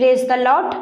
Praise the Lord.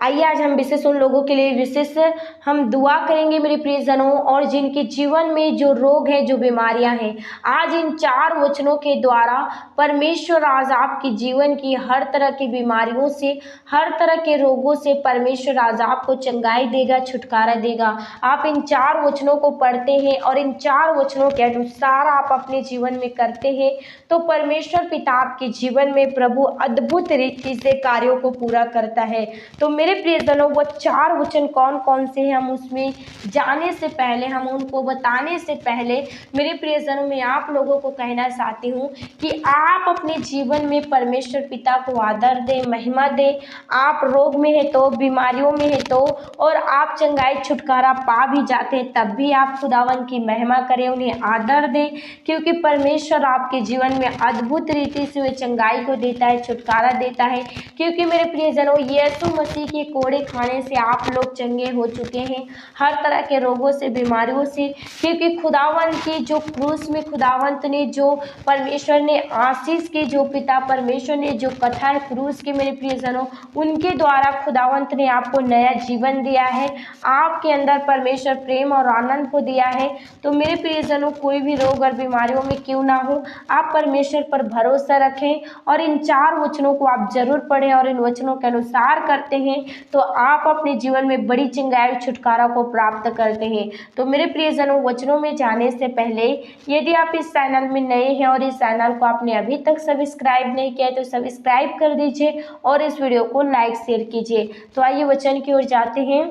आइए आज हम विशेष उन लोगों के लिए विशेष हम दुआ करेंगे मेरे प्रियजनों, और जिनके जीवन में जो रोग है, जो बीमारियां हैं, आज इन 4 वचनों के द्वारा परमेश्वर आज आपके जीवन की हर तरह की बीमारियों से, हर तरह के रोगों से परमेश्वर आज आपको चंगाई देगा, छुटकारा देगा। आप इन 4 वचनों को पढ़ते हैं और इन 4 वचनों के अनुसार आप अपने जीवन में करते हैं तो परमेश्वर पिता आपके जीवन में प्रभु अद्भुत रीति से कार्यों को पूरा करता है। तो मेरे प्रियजनों, वो 4 वचन कौन कौन से हैं, हम उसमें जाने से पहले, हम उनको बताने से पहले मेरे प्रियजनों, मैं आप लोगों को कहना चाहती हूँ कि आप अपने जीवन में परमेश्वर पिता को आदर दें, महिमा दें। आप रोग में है तो, बीमारियों में है तो, और आप चंगाई छुटकारा पा भी जाते हैं तब भी आप खुदावन की महिमा करें, उन्हें आदर दें, क्योंकि परमेश्वर आपके जीवन में अद्भुत रीति से वे चंगाई को देता है, छुटकारा देता है। क्योंकि मेरे प्रियजनों, यीशु मसीह के कोड़े खाने से आप लोग चंगे हो चुके हैं हर तरह के रोगों से, बीमारियों से, क्योंकि खुदावंत की जो क्रूस में खुदावंत ने जो परमेश्वर ने आशीष की, जो पिता परमेश्वर ने जो कथा है क्रूस की, मेरे प्रियजनों, उनके द्वारा खुदावंत ने आपको नया जीवन दिया है, आपके अंदर परमेश्वर प्रेम और आनंद को दिया है। तो मेरे प्रियजनों, कोई भी रोग और बीमारियों में क्यों ना हो, आप परमेश्वर पर भरोसा रखें और इन 4 वचनों को आप जरूर पढ़ें और इन वचनों के अनुसार करते हैं तो आप अपने जीवन में बड़ी चंगाई छुटकारा को प्राप्त करते हैं। तो मेरे प्रियजनों, वचनों में जाने से पहले यदि आप इस चैनल में नए हैं और इस चैनल को आपने अभी तक सब्सक्राइब नहीं किया है तो सब्सक्राइब कर दीजिए और इस वीडियो को लाइक शेयर कीजिए। तो आइए वचन की ओर जाते हैं।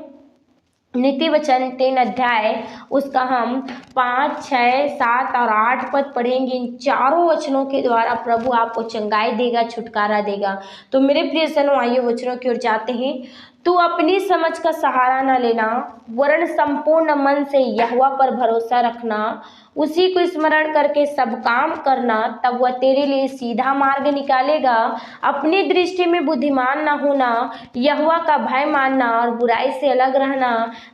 नीति वचन 3 अध्याय, उसका हम 5, 6, 7 और 8 पद पढ़ेंगे। इन 4 वचनों के द्वारा प्रभु आपको चंगाई देगा, छुटकारा देगा। तो मेरे प्रियजनों, आइए वचनों की ओर जाते हैं। तू अपनी समझ का सहारा न लेना, वरन संपूर्ण मन से यहोवा पर भरोसा रखना, उसी को स्मरण करके सब काम करना, तब वह तेरे लिए सीधा मार्ग निकालेगा। अपनी दृष्टि में बुद्धिमान न होना, यहोवा का भय मानना और बुराई से अलग रहना।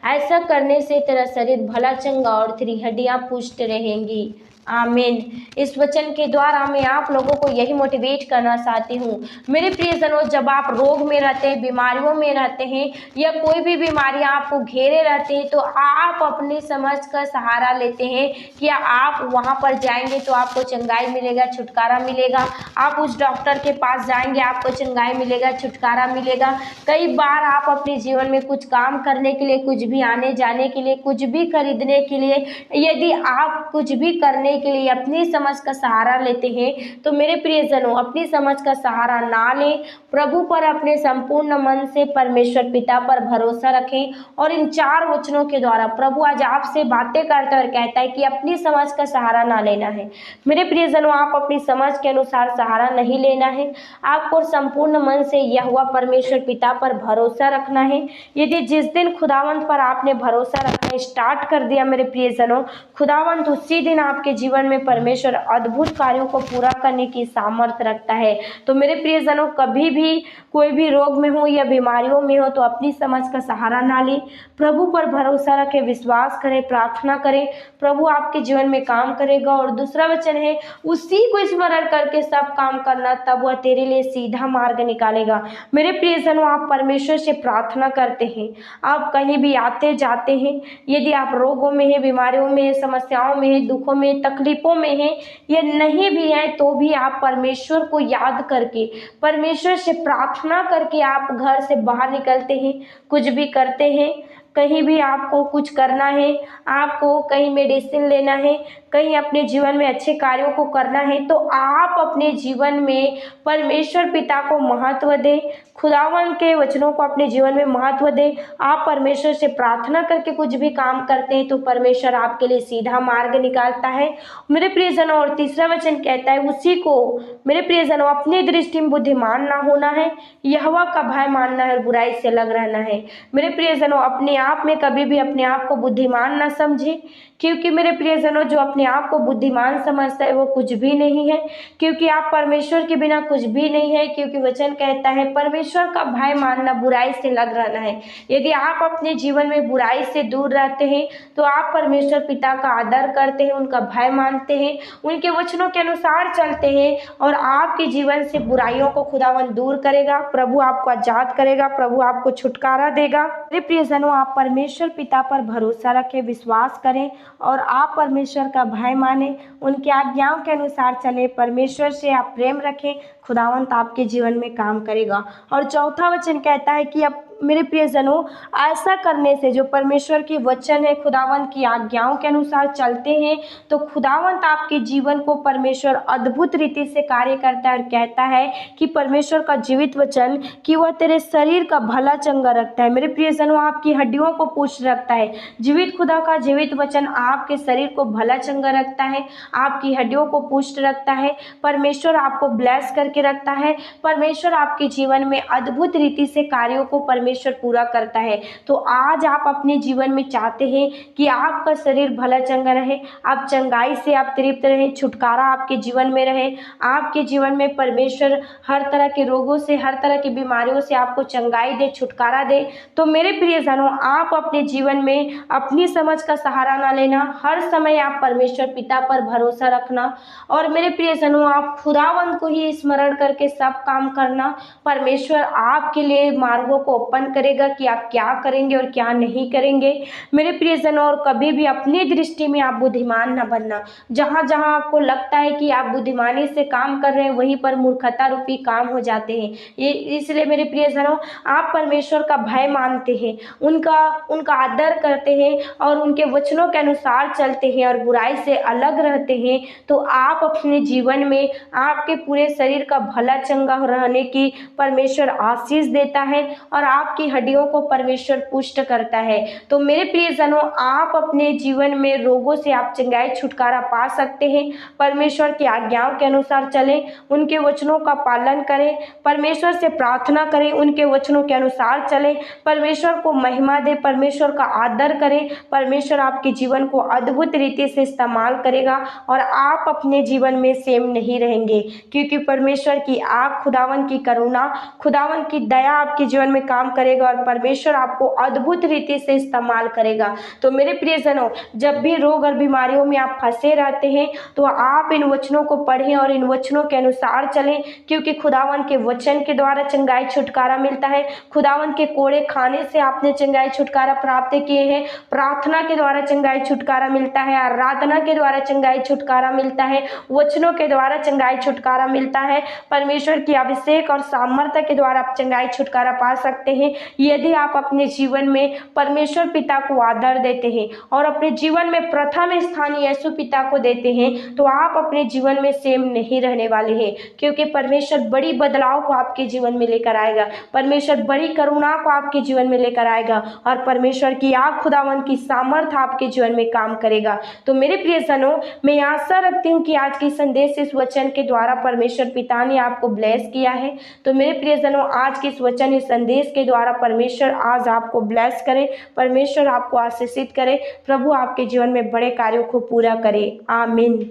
ऐसा करने से तेरा शरीर भला चंगा और तेरी हड्डियां पुष्ट रहेंगी। आमीन। इस वचन के द्वारा मैं आप लोगों को यही मोटिवेट करना चाहती हूँ मेरे प्रियजनों, जब आप रोग में रहते हैं, बीमारियों में रहते हैं या कोई भी बीमारियां आपको घेरे रहते हैं तो आप अपनी समझ का सहारा लेते हैं कि आप वहां पर जाएंगे तो आपको चंगाई मिलेगा, छुटकारा मिलेगा। आप उस डॉक्टर के पास जाएंगे, आपको चंगाई मिलेगा, छुटकारा मिलेगा। कई बार आप अपने जीवन में कुछ काम करने के लिए, कुछ भी आने जाने के लिए, कुछ भी खरीदने के लिए, यदि आप कुछ भी करने के लिए अपनी समझ का सहारा लेते हैं तो मेरे प्रियजनों, अपनी समझ का सहारा ना लें, प्रभु पर अपने संपूर्ण मन से परमेश्वर पिता पर भरोसा रखें। और इन 4 वचनों के द्वारा प्रभु आज आपसे बातें करता है और कहता है कि अपनी समझ का सहारा ना लेना है। मेरे प्रियजनों, आप अपनी समझ के अनुसार सहारा नहीं लेना है, आपको संपूर्ण मन से यहोवा परमेश्वर पिता पर भरोसा रखना है। यदि जिस दिन खुदावंत पर आपने भरोसा रखना स्टार्ट कर दिया मेरे प्रियजनों, खुदावंत उसी दिन आपके जीवन में परमेश्वर अद्भुत कार्यों को पूरा करने की सामर्थ्य रखता है। तो मेरे प्रियजनों, कभी भी कोई भी रोग में हो या बीमारियों में हो तो अपनी समझ का सहारा ना लें, प्रभु पर भरोसा रखें, विश्वास करें, प्रार्थना करें, प्रभु आपके जीवन में काम करेगा। और दूसरा वचन है, उसी को स्मरण करके सब काम करना, तब वह तेरे लिए सीधा मार्ग निकालेगा। मेरे प्रियजनों, आप परमेश्वर से प्रार्थना करते हैं, आप कहीं भी आते जाते हैं, यदि आप रोगों में हैं, बीमारियों में हैं, समस्याओं में हैं, दुखों में, तकलीफों में हैं या नहीं भी हैं, तो भी आप परमेश्वर को याद करके, परमेश्वर से प्रार्थना करके आप घर से बाहर निकलते हैं, कुछ भी करते हैं। कहीं भी आपको कुछ करना है, आपको कहीं मेडिसिन लेना है, कहीं अपने जीवन में अच्छे कार्यों को करना है, तो आप अपने जीवन में परमेश्वर पिता को महत्व दें, खुदावन के वचनों को अपने जीवन में महत्व दें। आप परमेश्वर से प्रार्थना करके कुछ भी काम करते हैं तो परमेश्वर आपके लिए सीधा मार्ग निकालता है मेरे प्रियजनों। और तीसरा वचन कहता है, उसी को मेरे प्रियजनों अपनी दृष्टि में बुद्धिमान ना होना है, यहोवा का भय मानना है और बुराई से अलग रहना है। मेरे प्रियजनों, अपने आप में कभी भी अपने आप को बुद्धिमान ना समझे, क्योंकि मेरे प्रियजनों, जो अपने आप को बुद्धिमान समझता है वो कुछ भी नहीं है, क्योंकि आप परमेश्वर के बिना कुछ भी नहीं है। क्योंकि वचन कहता है परमेश्वर का भय मानना, बुराई से लग रहना है। यदि आप अपने जीवन में बुराई से दूर रहते हैं तो आप परमेश्वर पिता का आदर करते हैं, उनका भय मानते हैं, उनके वचनों के अनुसार चलते हैं, और आपके जीवन से बुराइयों को खुदावन दूर करेगा। प्रभु आपको आजाद करेगा, प्रभु आपको छुटकारा देगा। मेरे प्रियजनों, आप परमेश्वर पिता पर भरोसा रखें, विश्वास करें, और आप परमेश्वर का भय माने, उनकी आज्ञाओं के अनुसार चले, परमेश्वर से आप प्रेम रखें, खुदावंत आपके जीवन में काम करेगा। और चौथा वचन कहता है कि अब मेरे प्रियजनों, ऐसा करने से, जो परमेश्वर की वचन है, खुदावंत की आज्ञाओं के अनुसार चलते हैं, तो खुदावंत आपके जीवन को परमेश्वर अद्भुत रीति से कार्य करता है, और कहता है कि परमेश्वर का जीवित वचन कि वह तेरे शरीर का भला चंगा रखता है। मेरे प्रियजनों, आपकी हड्डियों को पुष्ट रखता है। जीवित खुदा का जीवित वचन आपके शरीर को भला चंगा रखता है, आपकी हड्डियों को पुष्ट रखता है। परमेश्वर आपको ब्लेस करके रखता है। परमेश्वर आपके जीवन में अद्भुत रीति से कार्यों को परमेश्वर पूरा करता है। तो आज आप अपने जीवन में चाहते हैं कि आपका शरीर भला चंगा रहे, आप चंगाई से आप तृप्त रहें, छुटकारा आपके जीवन में रहे, आपके जीवन में परमेश्वर हर तरह के रोगों से, हर तरह की बीमारियों से आपको चंगाई दे, छुटकारा दे। तो मेरे प्रियजनों, आप अपने जीवन में अपनी समझ का सहारा ना लेना, हर समय आप परमेश्वर पिता पर भरोसा रखना, और मेरे प्रियजनों, आप खुदावंत को ही स्मरण करके सब काम करना। परमेश्वर आपके लिए मार्गों को ओपन करेगा कि आप क्या करेंगे और क्या नहीं करेंगे। मेरे प्रियजनों, और कभी भी अपनी दृष्टि में आप बुद्धिमान न बनना। जहाँ जहाँ आपको लगता है कि आप बुद्धिमानी से काम कर रहे हैं, वहीं पर मूर्खता रूपी काम हो जाते हैं। ये इसलिए मेरे प्रियजनों, आप परमेश्वर का भय मानते हैं, उनका आदर करते हैं, और उनके वचनों के अनुसार चलते हैं, और बुराई से अलग रहते हैं, तो आप अपने जीवन में आपके पूरे शरीर का भला चंगा रहने की परमेश्वर आशीष देता है, और आपकी हड्डियों को परमेश्वर पुष्ट करता है। तो मेरे प्रियजनों, आप अपने जीवन में रोगों से आप चंगाई, छुटकारा पा सकते हैं। परमेश्वर की आज्ञाओं के अनुसार चलें, उनके वचनों का पालन करें, परमेश्वर से प्रार्थना करें, उनके वचनों के अनुसार चलें, परमेश्वर को महिमा दें, परमेश्वर का आदर करें। परमेश्वर आपके जीवन को अद्भुत रीति से इस्तेमाल करेगा, और आप अपने जीवन में सेम नहीं रहेंगे, क्योंकि परमेश्वर की आग, खुदावन की करुणा, खुदावन की दया आपके जीवन में काम करेगा, और परमेश्वर आपको अद्भुत रीति से इस्तेमाल करेगा। तो मेरे प्रियजनों, जब भी रोग और बीमारियों में आप फंसे रहते हैं, तो आप इन वचनों को पढ़ें और इन वचनों के अनुसार चलें, क्योंकि खुदावन के वचन के द्वारा चंगाई, छुटकारा मिलता है। खुदावन के कोड़े खाने से आपने चंगाई, छुटकारा प्राप्त किए हैं। प्रार्थना के द्वारा चंगाई, छुटकारा मिलता है, आराधना के द्वारा चंगाई, छुटकारा मिलता है, वचनों के द्वारा चंगाई, छुटकारा मिलता है। परमेश्वर की अभिषेक और सामर्थ्य के द्वारा आप चंगाई, छुटकारा पा सकते हैं, यदि आप अपने जीवन में परमेश्वर पिता को आदर देते हैं, और अपने जीवन में प्रथम स्थान यीशु पिता को देते हैं, तो आप अपने जीवन में सेम नहीं रहने वाले हैं, क्योंकि परमेश्वर बड़ी बदलाव को आपके जीवन में लेकर आएगा। परमेश्वर बड़ी करुणा को आपके जीवन में लेकर आएगा, और परमेश्वर की आग, खुदावन की सामर्थ आपके जीवन में काम करेगा। तो मेरे प्रियजनों, मैं आशा रखती हूँ कि आज की संदेश इस वचन के द्वारा परमेश्वर पिता ने आपको ब्लेस किया है। तो मेरे प्रियजनों, आज के इस वचन, इस संदेश के द्वारा परमेश्वर आज आपको ब्लेस करे, परमेश्वर आपको आशीषित करे, प्रभु आपके जीवन में बड़े कार्यों को पूरा करे। आमीन।